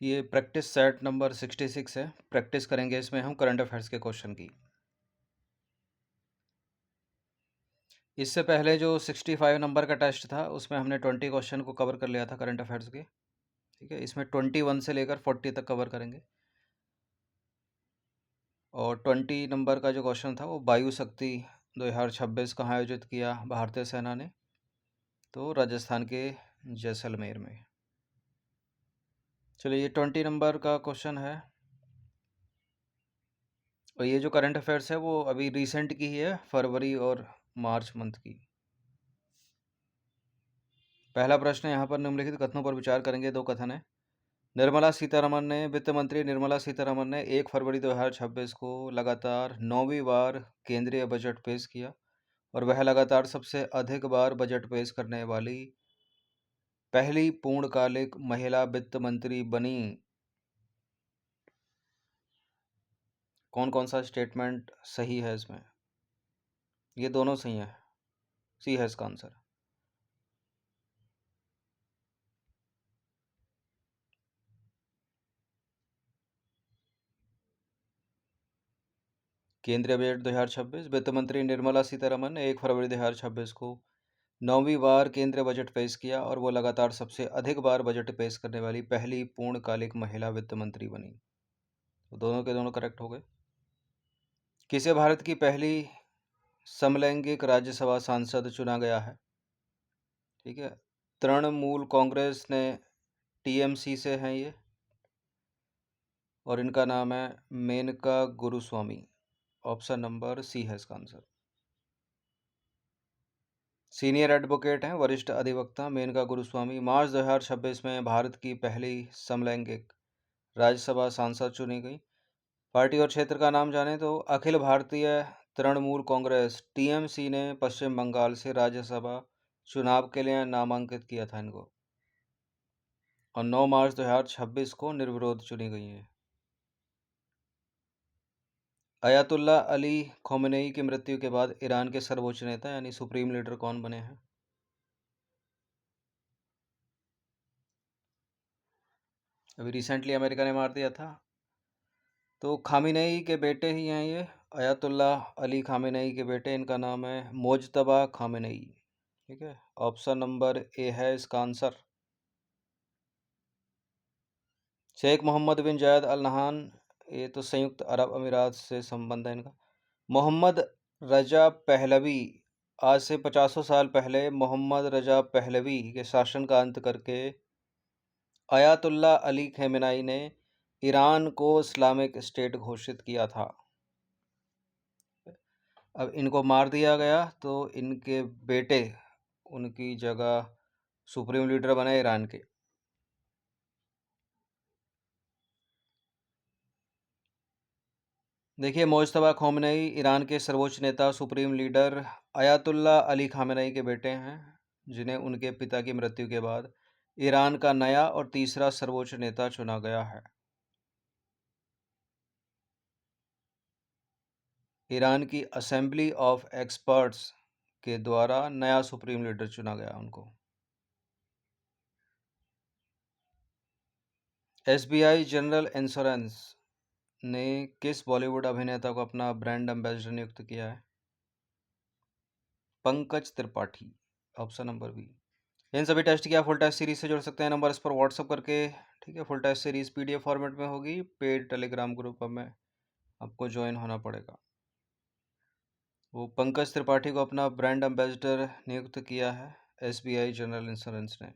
ये practice set number 66 है। Practice करेंगे इसमें हम करंट अफेयर्स के क्वेश्चन की। इससे पहले जो 65 नंबर का टेस्ट था उसमें हमने 20 क्वेश्चन को कवर कर लिया था करंट अफेयर्स के। ठीक है, इसमें 21 से लेकर 40 तक कवर करेंगे। और 20 नंबर का जो क्वेश्चन था वो वायु शक्ति 2026 कहाँ आयोजित किया भारतीय सेना ने, तो राजस्थान के जैसलमेर में। चलिए, ये 20 नंबर का क्वेश्चन है और ये जो करंट अफेयर्स है वो अभी रिसेंट की ही है, फरवरी और मार्च मंथ की। पहला प्रश्न यहाँ पर निम्नलिखित कथनों पर विचार करेंगे। दो कथन है। वित्त मंत्री निर्मला सीतारमन ने 1 फरवरी 2026 को लगातार 9वीं बार केंद्रीय बजट पेश किया और वह लगातार सबसे अधिक बार बजट पेश करने वाली पहली पूर्णकालिक महिला वित्त मंत्री बनी। कौन कौन सा स्टेटमेंट सही है इसमें? ये दोनों सही है, सी है इसका आंसर। केंद्रीय बजट 2026 वित्त मंत्री निर्मला सीतारमन ने 1 फरवरी 2026 को 9वीं बार केंद्रीय बजट पेश किया और वो लगातार सबसे अधिक बार बजट पेश करने वाली पहली पूर्णकालिक महिला वित्त मंत्री बनी। तो दोनों के दोनों करेक्ट हो गए। किसे भारत की पहली समलैंगिक राज्यसभा सांसद चुना गया है? ठीक है, तृणमूल कांग्रेस ने टीएमसी से हैं ये, और इनका नाम है Menaka Guruswamy. Option number c है इसका आंसर। सीनियर एडवोकेट हैं, वरिष्ठ अधिवक्ता मेनका गुरुस्वामी मार्च 2026 में भारत की पहली समलैंगिक राज्यसभा सांसद चुनी गई। पार्टी और क्षेत्र का नाम जाने तो अखिल भारतीय तृणमूल कांग्रेस टीएमसी ने पश्चिम बंगाल से राज्यसभा चुनाव के लिए नामांकित किया था इनको, और 9 मार्च 2026 को निर्विरोध चुनी गई हैं। अयातुल्ला अली खोमेनेई की मृत्यु के बाद ईरान के सर्वोच्च नेता यानी सुप्रीम लीडर कौन बने हैं? अभी रिसेंटली अमेरिका ने मार दिया था, तो खामेनेई के बेटे ही हैं ये, अयातुल्ला अली खामेनेई के बेटे। इनका नाम है मोजतबा खामेनेई। ठीक है, ऑप्शन नंबर ए है इसका आंसर। शेख मोहम्मद बिन जायद अल नहान, ये तो संयुक्त अरब अमीरात से संबंध है इनका। मोहम्मद रजा पहलवी, आज से 50 साल पहले मोहम्मद रजा पहलवी के शासन का अंत करके अयातुल्ला अली खेमेनाई ने ईरान को इस्लामिक स्टेट घोषित किया था। अब इनको मार दिया गया तो इनके बेटे उनकी जगह सुप्रीम लीडर बने ईरान के। देखिए, मोजतबा खोमेनेई ईरान के सर्वोच्च नेता supreme leader Ayatollah Ali Khamenei के बेटे हैं, जिन्हें उनके पिता की मृत्यु के बाद ईरान का नया और तीसरा सर्वोच्च नेता चुना गया है। ईरान की असेंबली ऑफ एक्सपर्ट्स के द्वारा नया सुप्रीम लीडर चुना गया उनको। एसबीआई जनरल इंश्योरेंस ने किस बॉलीवुड अभिनेता को अपना ब्रांड एम्बेसडर नियुक्त किया है? Pankaj Tripathi. Option number B. इन सभी टेस्ट की आप फुल टेस्ट सीरीज से जुड़ सकते हैं नंबर इस पर व्हाट्सअप करके। ठीक है, full test series PDF format में होगी। पेड टेलीग्राम ग्रुप में आपको ज्वाइन होना पड़ेगा। वो पंकज त्रिपाठी को अपना ब्रांड एम्बेसडर नियुक्त किया है एसबीआई जनरल इंश्योरेंस ने।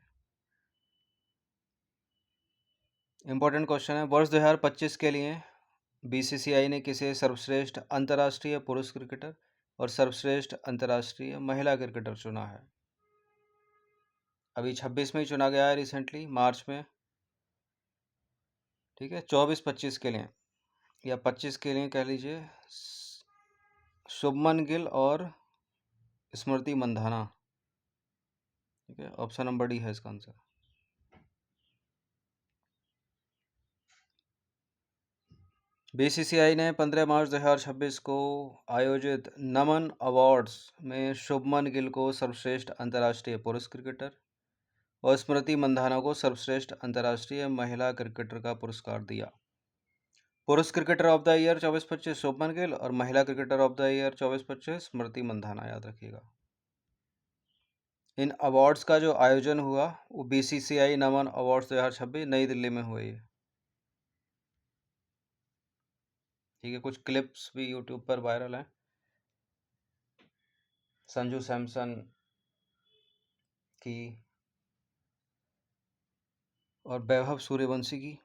इंपॉर्टेंट क्वेश्चन है, वर्ष 2025 के लिए बीसीसीआई ने किसे सर्वश्रेष्ठ अंतर्राष्ट्रीय पुरुष क्रिकेटर और सर्वश्रेष्ठ अंतर्राष्ट्रीय महिला क्रिकेटर चुना है? अभी 26 में ही चुना गया है, रिसेंटली मार्च में। ठीक है, 24-25 के लिए या 25 के लिए कह लीजिए, शुभमन गिल और स्मृति मंधाना। ठीक है, ऑप्शन नंबर डी है इसका आंसर। बीसीसीआई ने 15 मार्च 2026 को आयोजित नमन अवार्ड्स में शुभमन गिल को सर्वश्रेष्ठ अंतर्राष्ट्रीय पुरुष क्रिकेटर और स्मृति मंधाना को सर्वश्रेष्ठ अंतर्राष्ट्रीय महिला क्रिकेटर का पुरस्कार दिया। पुरुष cricketer of the year 24-25 Shubman Gill और महिला cricketer of the year 24-25 Smriti Mandhana, याद रखिएगा। इन अवार्ड्स का जो आयोजन हुआ वो बीसीसीआई नमन अवार्ड्स 2026 नई दिल्ली में हुए। ठीक है, कुछ क्लिप्स भी यूट्यूब पर वायरल हैं। संजू सैमसन की और वैभव सूर्यवंशी की।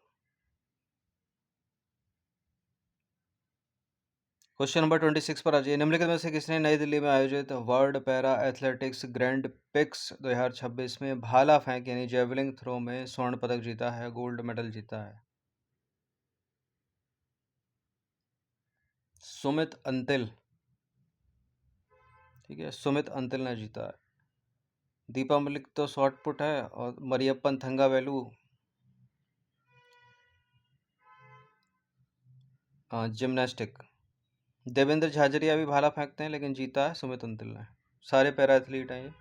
क्वेश्चन नंबर 26 पर आ जाइए। निम्नलिखित में से किसने नई दिल्ली में आयोजित world para athletics grand pics 2026 में भाला फेंक यानी जेवलिंग थ्रो में स्वर्ण पदक जीता है, गोल्ड मेडल जीता है? सुमित अंतिल। ठीक है, सुमित अंतिल ने जीता है। दीपा मलिक तो शॉर्ट पुट है और मरियप्पन थंगावेलु जिम्नास्टिक। देवेंद्र झाझरिया भी भाला फेंकते हैं लेकिन जीता है सुमित अंतिल ने। सारे पैरा एथलीट हैं ये।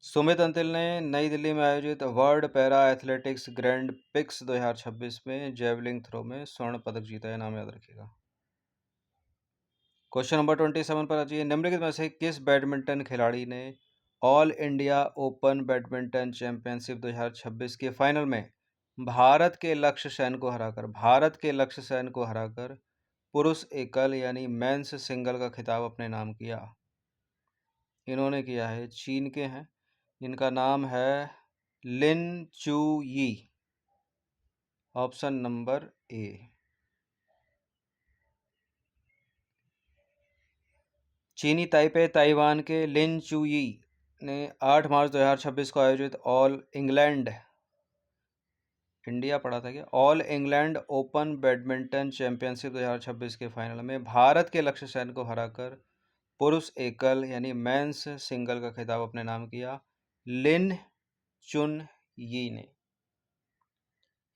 सुमित अंतिल ने नई दिल्ली में आयोजित world para athletics grand pics 2026 में जेवलिंग थ्रो में स्वर्ण पदक जीता है, नाम याद रखिएगा। क्वेश्चन नंबर 27 पर आ जाइए। निम्नलिखित में से किस बैडमिंटन खिलाड़ी ने all India open badminton championship 2026 के फाइनल में भारत के लक्ष्य सेन को हराकर पुरुष एकल यानी मेंस सिंगल का खिताब अपने नाम किया? इन्होंने किया है, चीन के हैं, इनका नाम है लिन चू यी। Option number A. चीनी ताइपे ताइवान के लिन चू यी ने 8 मार्च 2026 को आयोजित ऑल इंग्लैंड इंडिया पड़ा था क्या all England open badminton championship 2026 के फाइनल में भारत के लक्ष्य सेन को हराकर पुरुष एकल यानी मेंस सिंगल का खिताब अपने नाम किया, लिन चुन यी ने।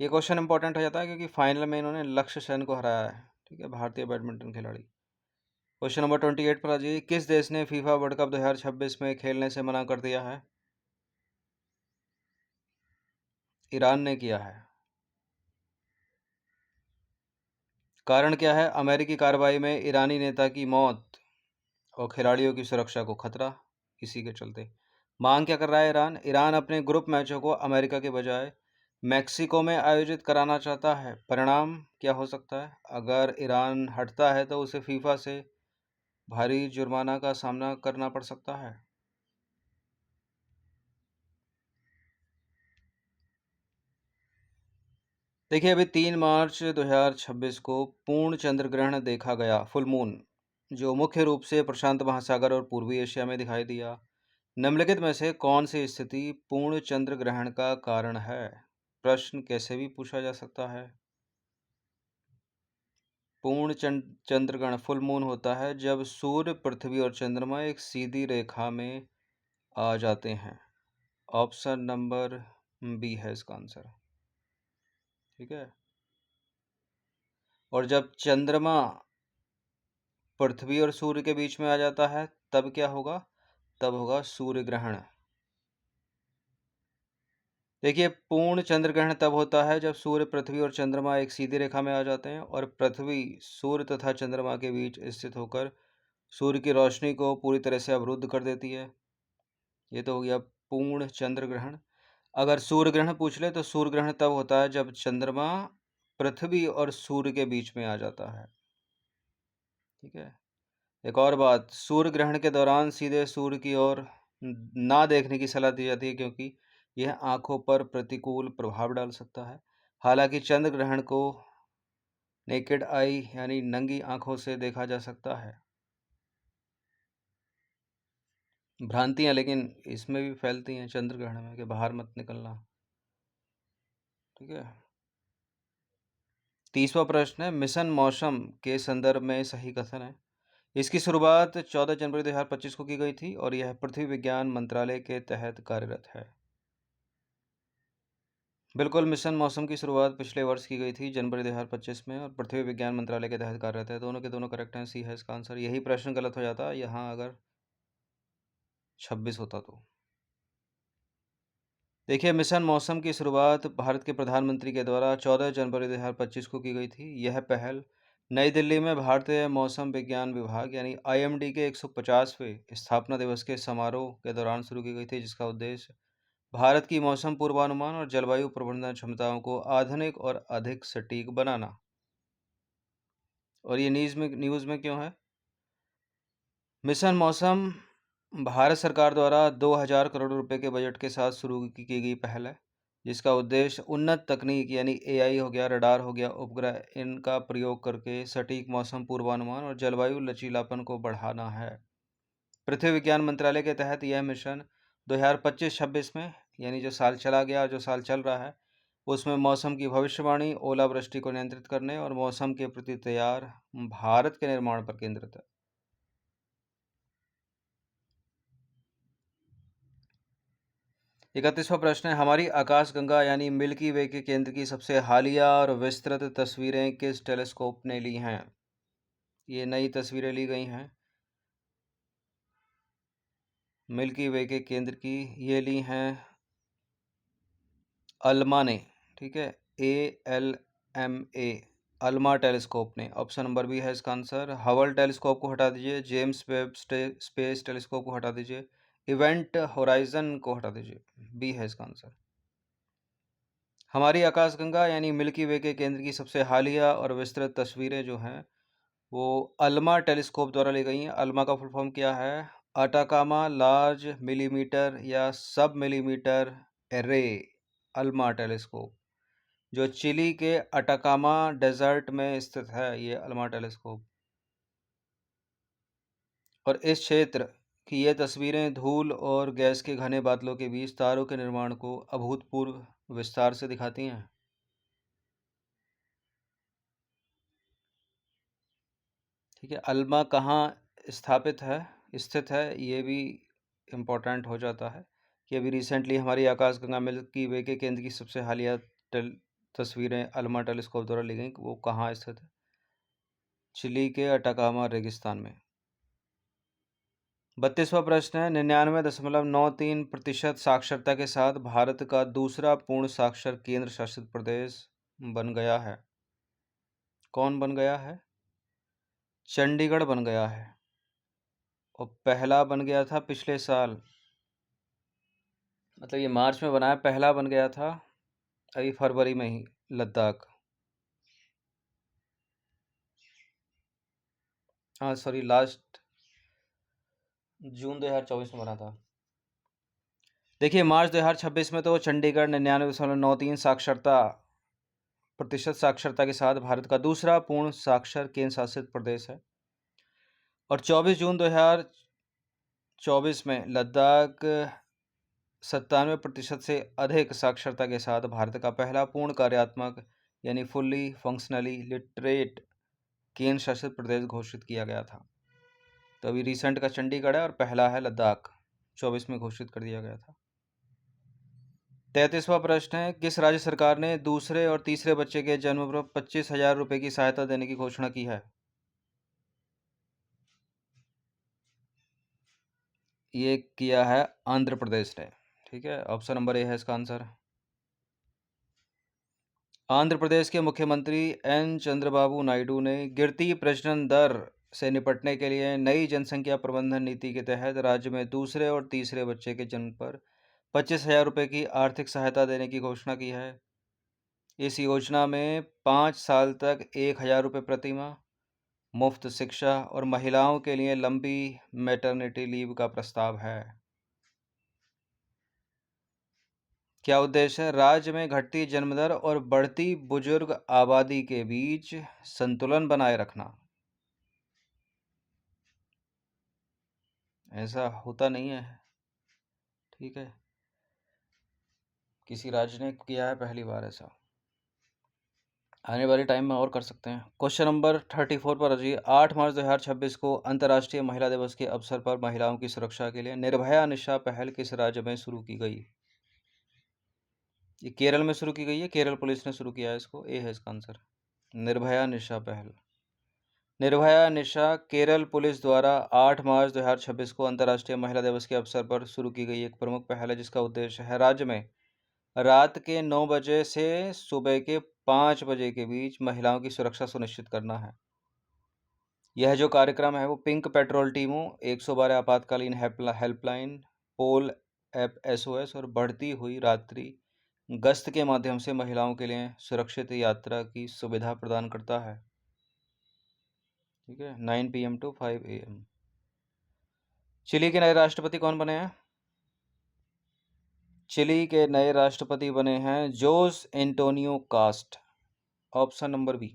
ये क्वेश्चन इंपॉर्टेंट हो जाता है क्योंकि फाइनल में इन्होंने लक्ष्य सेन को हराया है। ठीक है, भारतीय बैडमिंटन खिलाड़ी। क्वेश्चन नंबर 28 पर आ जाइए। किस देश ने फीफा वर्ल्ड कप 2026 में खेलने से मना कर दिया है? ईरान ने किया है। कारण क्या है? अमेरिकी कार्रवाई में ईरानी नेता की मौत और खिलाड़ियों की सुरक्षा को खतरा, इसी के चलते। मांग क्या कर रहा है ईरान? ईरान अपने ग्रुप मैचों को अमेरिका के बजाय मैक्सिको में आयोजित कराना चाहता है। परिणाम क्या हो सकता है? अगर ईरान हटता है तो उसे फीफा से भारी जुर्माना का सामना करना पड़ सकता है। देखिए, अभी 3 मार्च 2026 को पूर्ण चंद्र ग्रहण देखा गया, फुल मून, जो मुख्य रूप से प्रशांत महासागर और पूर्वी एशिया में दिखाई दिया। निम्नलिखित में से कौन सी स्थिति पूर्ण चंद्र ग्रहण का कारण है? प्रश्न कैसे भी पूछा जा सकता है। पूर्ण चंद्र ग्रहण फुल मून होता है जब सूर्य, पृथ्वी और चंद्रमा एक सीधी रेखा में आ जाते हैं। ऑप्शन नंबर बी है इसका आंसर। ठीक है, और जब चंद्रमा पृथ्वी और सूर्य के बीच में आ जाता है तब क्या होगा? तब होगा सूर्य ग्रहण। देखिए, पूर्ण चंद्र ग्रहण तब होता है जब सूर्य, पृथ्वी और चंद्रमा एक सीधी रेखा में आ जाते हैं और पृथ्वी सूर्य तथा चंद्रमा के बीच स्थित होकर सूर्य की रोशनी को पूरी तरह से अवरुद्ध कर देती है। ये तो हो गया पूर्ण चंद्र ग्रहण। अगर सूर्य ग्रहण पूछ ले तो सूर्य ग्रहण तब होता है जब चंद्रमा पृथ्वी और सूर्य के बीच में आ जाता है। ठीक है, एक और बात, सूर्य ग्रहण के दौरान सीधे सूर्य की ओर ना देखने की सलाह दी जाती है क्योंकि यह आंखों पर प्रतिकूल प्रभाव डाल सकता है। हालांकि चंद्र ग्रहण को नेकेड आई यानी नंगी आंखों से देखा जा सकता है। भ्रांतियां लेकिन इसमें भी फैलती हैं चंद्र ग्रहण में कि बाहर मत निकलना। ठीक है, 30वां प्रश्न है, मिशन मौसम के संदर्भ में सही कथन है। इसकी शुरुआत 14 जनवरी 2025 को की गई थी और यह पृथ्वी विज्ञान मंत्रालय के तहत कार्यरत है। बिल्कुल, मिशन मौसम की शुरुआत पिछले वर्ष की गई थी जनवरी 2025 में और पृथ्वी विज्ञान मंत्रालय के तहत कार्यरत है। दोनों के दोनों करेक्ट हैं, सी है इसका आंसर। यही प्रश्न गलत हो जाता यहाँ अगर 26 होता तो। देखिए, मिशन मौसम की शुरुआत भारत के प्रधानमंत्री के द्वारा 14 जनवरी 2025 को की गई थी। यह पहल नई दिल्ली में भारतीय मौसम विज्ञान विभाग यानी आईएमडी के 150वें स्थापना दिवस के समारोह के दौरान शुरू की गई थी, जिसका उद्देश्य भारत की मौसम पूर्वानुमान और जलवायु प्रबंधन क्षमताओं को आधुनिक और अधिक सटीक बनाना। और ये न्यूज़ में क्यों है? मिशन मौसम भारत सरकार द्वारा 2000 करोड़ रुपए के बजट के साथ शुरू की गई पहल है, जिसका उद्देश्य उन्नत तकनीक यानी एआई हो गया, रडार हो गया, उपग्रह इनका प्रयोग करके सटीक मौसम पूर्वानुमान और जलवायु लचीलापन को बढ़ाना है। पृथ्वी विज्ञान मंत्रालय के तहत यह मिशन 2025-26 में यानी जो साल चला गया और जो साल चल रहा है, उसमें मौसम की भविष्यवाणी, ओलावृष्टि को नियंत्रित करने और मौसम के प्रति तैयार भारत के निर्माण पर केंद्रित है। 31वां प्रश्न है, हमारी आकाशगंगा यानी मिल्की वे के केंद्र की सबसे हालिया और विस्तृत तस्वीरें किस टेलीस्कोप ने ली हैं? ये नई तस्वीरें ली गई हैं मिल्की वे के केंद्र की। ये ली हैं अल्मा ने, ठीक है, ALMA, अल्मा टेलीस्कोप ने। ऑप्शन नंबर बी है इसका आंसर। हबल टेलीस्कोप को हटा दीजिए, जेम्स वेब स्पेस टेलीस्कोप को हटा दीजिए, इवेंट होराइजन को हटा दीजिए। बी है इसका आंसर। हमारी आकाशगंगा यानी मिल्की वे के केंद्र की सबसे हालिया और विस्तृत तस्वीरें जो हैं वो अल्मा टेलीस्कोप द्वारा ली गई हैं। अल्मा का फुल फॉर्म क्या है? अटाकामा लार्ज मिलीमीटर या सब मिलीमीटर एरे अल्मा टेलीस्कोप, जो चिली के अटाकामा डेजर्ट में स्थित है, ये अल्मा टेलीस्कोप। और इस क्षेत्र की ये तस्वीरें धूल और गैस के घने बादलों के बीच तारों के निर्माण को अभूतपूर्व विस्तार से दिखाती हैं। ठीक है, अल्मा कहाँ स्थित है, ये भी इम्पोर्टेंट हो जाता है कि अभी रिसेंटली हमारी आकाशगंगा मिल्की वे के केंद्र की सबसे हालिया तस्वीरें अल्मा टेलीस्कोप द्वारा ली गई। वो कहाँ स्थित है? चिली के अटाकामा रेगिस्तान में। 32वां प्रश्न है, 99.93% साक्षरता के साथ भारत का दूसरा पूर्ण साक्षर केंद्र शासित प्रदेश बन गया है। कौन बन गया है? चंडीगढ़ बन गया है। और पहला बन गया था पिछले साल, मतलब ये मार्च में बनाया, पहला बन गया था अभी फरवरी में ही, लद्दाख। हाँ सॉरी, लास्ट जून 2024 में बना था। देखिए, मार्च 2026 में तो चंडीगढ़ 99.93% साक्षरता के साथ भारत का दूसरा पूर्ण साक्षर केंद्र शासित प्रदेश है। और 24 जून 2024 में लद्दाख 97% से अधिक साक्षरता के साथ भारत का पहला पूर्ण कार्यात्मक यानी फुल्ली फंक्शनली लिटरेट केंद्र शासित प्रदेश घोषित किया गया था। तो अभी रिसेंट का चंडीगढ़ है और पहला है लद्दाख, 24 में घोषित कर दिया गया था। 33वां प्रश्न है, किस राज्य सरकार ने दूसरे और तीसरे बच्चे के जन्म पर 25,000 रुपये की सहायता देने की घोषणा की है? ये किया है आंध्र प्रदेश ने। ठीक है, ऑप्शन नंबर ए है इसका आंसर। आंध्र प्रदेश के मुख्यमंत्री एन चंद्रबाबू नायडू ने गिरती प्रजनन दर से निपटने के लिए नई जनसंख्या प्रबंधन नीति के तहत राज्य में दूसरे और तीसरे बच्चे के जन्म पर 25,000 रुपये की आर्थिक सहायता देने की घोषणा की है। इस योजना में 5 साल तक 1,000 रुपये प्रति माह, मुफ्त शिक्षा और महिलाओं के लिए लंबी मैटरनिटी लीव का प्रस्ताव है। क्या उद्देश्य है? राज्य में घटती जन्म दर और बढ़ती बुजुर्ग आबादी के बीच संतुलन बनाए रखना। ऐसा होता नहीं है, ठीक है, किसी राज्य ने किया है पहली बार ऐसा। आने वाले टाइम में और कर सकते हैं। क्वेश्चन नंबर 34 पर अजी 8 मार्च 2026 को अंतर्राष्ट्रीय महिला दिवस के अवसर पर महिलाओं की सुरक्षा के लिए निर्भया निशा पहल किस राज्य में शुरू की गई? ये केरल में शुरू की गई है, केरल पुलिस ने शुरू किया है इसको। ए है इसका आंसर, निर्भया निशा पहल। निर्भया निशा केरल पुलिस द्वारा 8 मार्च 2026 को अंतर्राष्ट्रीय महिला दिवस के अवसर पर शुरू की गई एक प्रमुख पहल है, जिसका उद्देश्य है राज्य में रात के 9 बजे से सुबह के 5 बजे के बीच महिलाओं की सुरक्षा सुनिश्चित करना है। यह जो कार्यक्रम है वो पिंक पेट्रोल टीमों, 112 आपातकालीन हेल्पलाइन, पोल ऐप एसओएस और बढ़ती हुई रात्रि गश्त के माध्यम से महिलाओं के लिए सुरक्षित यात्रा की सुविधा प्रदान करता है। ठीक है, 9 PM टू 5 AM। चिली के नए राष्ट्रपति कौन बने हैं? चिली के नए राष्ट्रपति बने हैं Jose Antonio Kast. Option number B.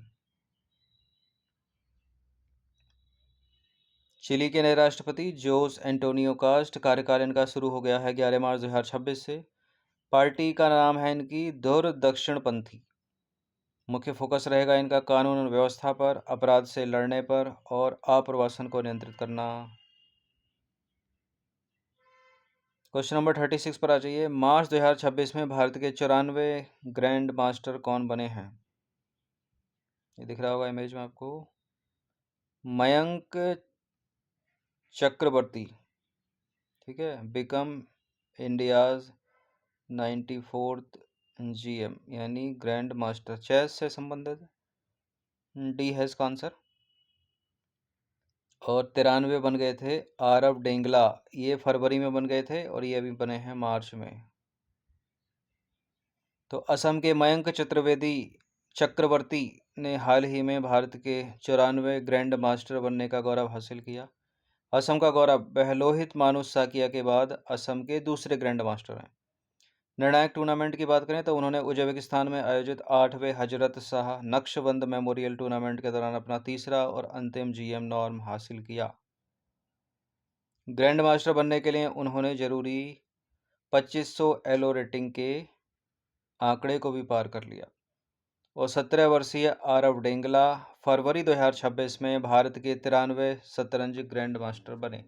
Chile के नए राष्ट्रपति जोस एंटोनियो कास्ट, कार्यकाल इनका शुरू हो गया है 11 मार्च 2026 से। पार्टी का नाम है इनकी धुर दक्षिणपंथी। मुख्य फोकस रहेगा इनका कानून और व्यवस्था पर, अपराध से लड़ने पर और आप्रवासन को नियंत्रित करना। क्वेश्चन नंबर 36 पर आ जाइए। मार्च 2026 में भारत के 94 ग्रैंड मास्टर कौन बने हैं? ये दिख रहा होगा इमेज में आपको। मयंक चक्रवर्ती, ठीक है, बिकम इंडियाज 94th GM यानी ग्रैंड मास्टर, चेस से संबंधित। डी है इसका आंसर। और 93 बन गए थे आरव डेंगला, ये फरवरी में बन गए थे और ये अभी बने हैं मार्च में। तो असम के मयंक चक्रवर्ती ने हाल ही में भारत के 94 ग्रैंड मास्टर बनने का गौरव हासिल किया। असम का गौरव बहलोहित मानुष साकिया के बाद असम के दूसरे ग्रैंड मास्टर हैं। निर्णायक टूर्नामेंट की बात करें तो उन्होंने उज्बेकिस्तान में आयोजित 8वें हजरत शाह नक्शबंद मेमोरियल टूर्नामेंट के दौरान अपना तीसरा और अंतिम GM नॉर्म हासिल किया। ग्रैंड मास्टर बनने के लिए उन्होंने जरूरी 2500 एलो रेटिंग के आंकड़े को भी पार कर लिया। और 17 वर्षीय आरव डेंगला फरवरी 2026 में भारत के 93 शतरंज ग्रैंड मास्टर बने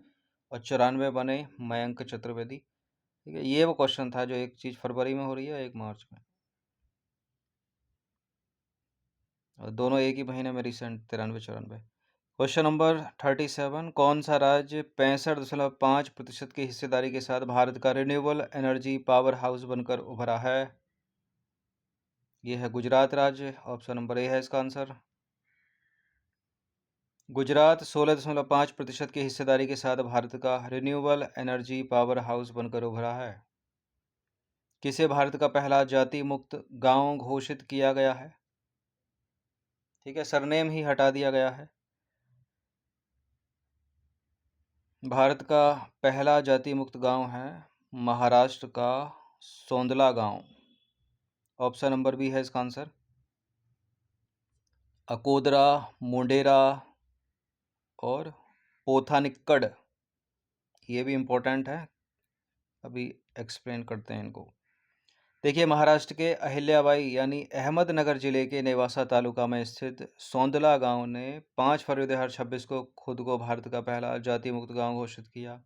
और 94 बने मयंक चतुर्वेदी। ठीक है, ये वो क्वेश्चन था जो एक चीज़ फरवरी में हो रही है, एक मार्च में, और दोनों एक ही महीने में रिसेंट 93-94। Question number 37। कौन सा राज्य 65.5% की हिस्सेदारी के साथ भारत का रिन्यूएबल एनर्जी पावर हाउस बनकर उभरा है? ये है गुजरात राज्य। ऑप्शन नंबर ए है इसका आंसर। गुजरात 16.5% की हिस्सेदारी के साथ भारत का रिन्यूएबल एनर्जी पावर हाउस बनकर उभरा है। किसे भारत का पहला जाति मुक्त गांव घोषित किया गया है? ठीक है, सरनेम ही हटा दिया गया है। भारत का पहला जाति मुक्त गांव है महाराष्ट्र का सोंदला गांव। ऑप्शन नंबर बी है इसका आंसर। अकोदरा, मोढेरा और पोथानिक्कड़, ये भी इम्पोर्टेंट है, अभी एक्सप्लेन करते हैं इनको। देखिए, महाराष्ट्र के अहिल्याबाई यानी अहमदनगर जिले के नेवासा तालुका में स्थित सौंदला गांव ने 5 फरवरी 2026 को खुद को भारत का पहला जाति मुक्त गांव घोषित किया।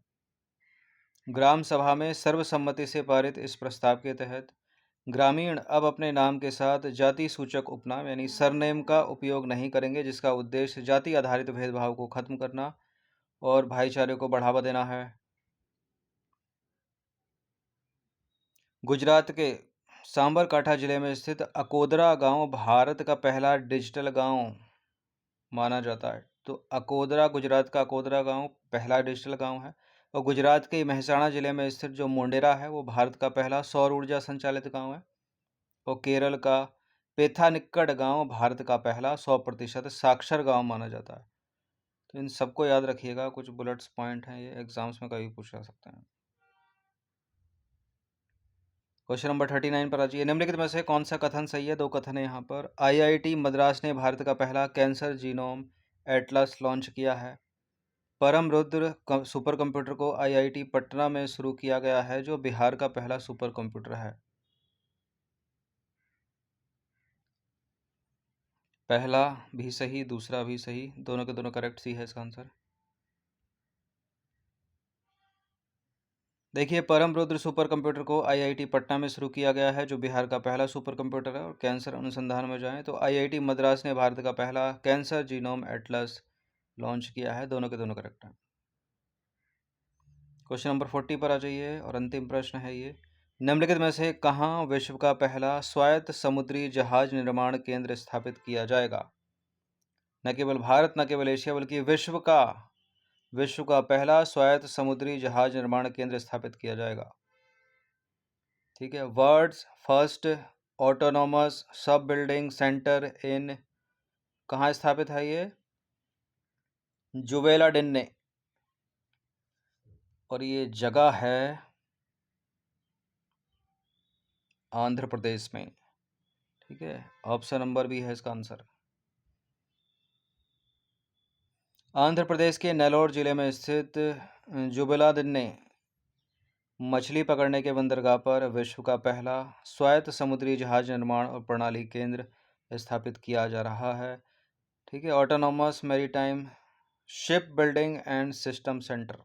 ग्राम सभा में सर्वसम्मति से पारित इस प्रस्ताव के तहत ग्रामीण अब अपने नाम के साथ जाति सूचक उपनाम यानी सरनेम का उपयोग नहीं करेंगे, जिसका उद्देश्य जाति आधारित भेदभाव को खत्म करना और भाईचारे को बढ़ावा देना है। गुजरात के सांबरकाठा जिले में स्थित अकोदरा गांव भारत का पहला डिजिटल गांव माना जाता है। तो अकोदरा, गुजरात का अकोदरा गांव पहला डिजिटल गांव है। और गुजरात के मेहसाणा जिले में स्थित जो मोंडेरा है वो भारत का पहला सौर ऊर्जा संचालित गांव है। और केरल का पेथानिक्कड़ गांव भारत का पहला 100% साक्षर गांव माना जाता है। तो इन सबको याद रखिएगा, कुछ बुलेट्स पॉइंट हैं, ये एग्जाम्स में कभी पूछा सकते हैं। क्वेश्चन नंबर 39 पर आ जाइए। निम्नलिखित में से कौन सा कथन सही है? दो कथन है यहाँ पर। IIT मद्रास ने भारत का पहला कैंसर जीनोम एटलस लॉन्च किया है। परम रुद्र सुपर कंप्यूटर को IIT पटना में शुरू किया गया है, जो बिहार का पहला सुपर कंप्यूटर है। पहला भी सही, दूसरा भी सही, दोनों के दोनों करेक्ट, सी है इसका आंसर। देखिए, परम रुद्र सुपर कंप्यूटर को IIT पटना में शुरू किया गया है, जो बिहार का पहला सुपर कंप्यूटर है। और कैंसर अनुसंधान में जाएं तो IIT मद्रास ने भारत का पहला कैंसर जीनोम एटलस लॉन्च किया है। दोनों के दोनों करेक्ट हैं। क्वेश्चन नंबर 40 पर आ जाइए और अंतिम प्रश्न है ये। निम्नलिखित में से कहाँ विश्व का पहला स्वायत्त समुद्री जहाज निर्माण केंद्र स्थापित किया जाएगा? न केवल भारत, न केवल एशिया, बल्कि विश्व का पहला स्वायत्त समुद्री जहाज निर्माण केंद्र स्थापित किया जाएगा। ठीक है। वर्ल्ड्स फर्स्ट ऑटोनोमस सब बिल्डिंग सेंटर इन कहाँ स्थापित है ये? जुवेला डिन्ने, और ये जगह है आंध्र प्रदेश में। ठीक है, ऑप्शन नंबर बी है इसका आंसर। आंध्र प्रदेश के नेल्लोर जिले में स्थित जुबिला दिन्ने मछली पकड़ने के बंदरगाह पर विश्व का पहला स्वायत्त समुद्री जहाज निर्माण और प्रणाली केंद्र स्थापित किया जा रहा है। ठीक है, autonomous maritime ship building and system centre,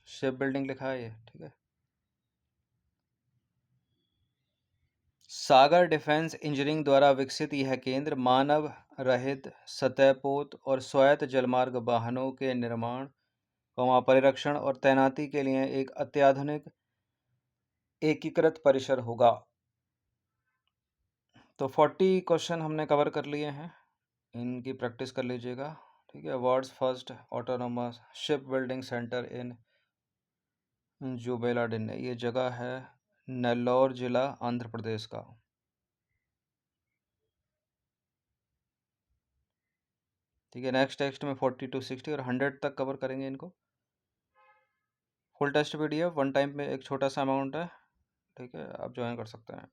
ship building लिखा है ये। ठीक है। सागर डिफेंस इंजीनियरिंग द्वारा विकसित यह केंद्र मानव रहित सतहपोत और स्वायत्त जलमार्ग वाहनों के निर्माण, परिरक्षण और तैनाती के लिए एक अत्याधुनिक एकीकृत परिसर होगा। तो 40 क्वेश्चन हमने कवर कर लिए हैं, इनकी प्रैक्टिस कर लीजिएगा। ठीक है। World's first autonomous ship building centre in जुबेला डिन्ने, ये जगह है नेल्लौर जिला आंध्र प्रदेश का। ठीक है। नेक्स्ट टेक्स्ट में 40 to 60 और 100 तक कवर करेंगे इनको। Full test PDF one time में एक छोटा सा अमाउंट है। ठीक है, आप ज्वाइन कर सकते हैं।